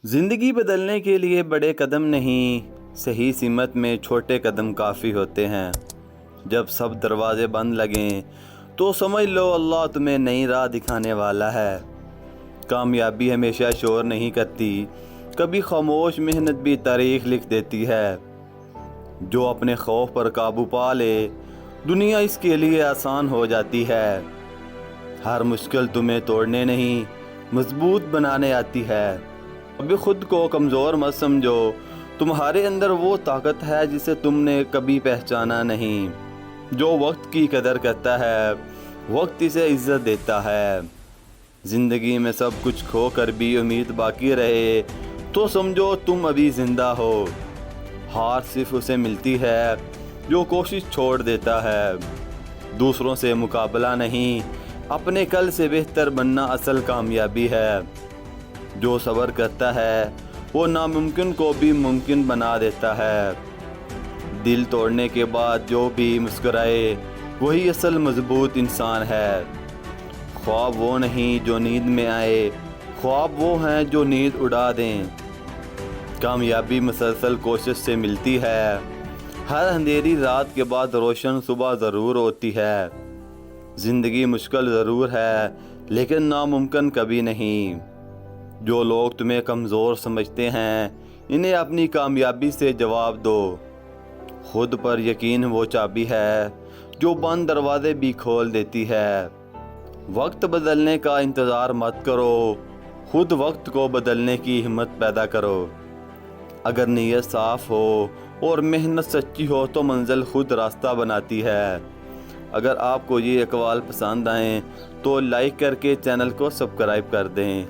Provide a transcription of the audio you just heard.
زندگی بدلنے کے لیے بڑے قدم نہیں، صحیح سمت میں چھوٹے قدم کافی ہوتے ہیں۔ جب سب دروازے بند لگیں تو سمجھ لو اللہ تمہیں نئی راہ دکھانے والا ہے۔ کامیابی ہمیشہ شور نہیں کرتی، کبھی خاموش محنت بھی تاریخ لکھ دیتی ہے۔ جو اپنے خوف پر قابو پا لے، دنیا اس کے لیے آسان ہو جاتی ہے۔ ہر مشکل تمہیں توڑنے نہیں، مضبوط بنانے آتی ہے۔ کبھی خود کو کمزور مت سمجھو، تمہارے اندر وہ طاقت ہے جسے تم نے کبھی پہچانا نہیں۔ جو وقت کی قدر کرتا ہے، وقت اسے عزت دیتا ہے۔ زندگی میں سب کچھ کھو کر بھی امید باقی رہے تو سمجھو تم ابھی زندہ ہو۔ ہار صرف اسے ملتی ہے جو کوشش چھوڑ دیتا ہے۔ دوسروں سے مقابلہ نہیں، اپنے کل سے بہتر بننا اصل کامیابی ہے۔ جو صبر کرتا ہے وہ ناممکن کو بھی ممکن بنا دیتا ہے۔ دل توڑنے کے بعد جو بھی مسکرائے وہی اصل مضبوط انسان ہے۔ خواب وہ نہیں جو نیند میں آئے، خواب وہ ہیں جو نیند اڑا دیں۔ کامیابی مسلسل کوشش سے ملتی ہے۔ ہر اندھیری رات کے بعد روشن صبح ضرور ہوتی ہے۔ زندگی مشکل ضرور ہے لیکن ناممکن کبھی نہیں۔ جو لوگ تمہیں کمزور سمجھتے ہیں انہیں اپنی کامیابی سے جواب دو۔ خود پر یقین وہ چابی ہے جو بند دروازے بھی کھول دیتی ہے۔ وقت بدلنے کا انتظار مت کرو، خود وقت کو بدلنے کی ہمت پیدا کرو۔ اگر نیت صاف ہو اور محنت سچی ہو تو منزل خود راستہ بناتی ہے۔ اگر آپ کو یہ اقوال پسند آئیں تو لائک کر کے چینل کو سبسکرائب کر دیں۔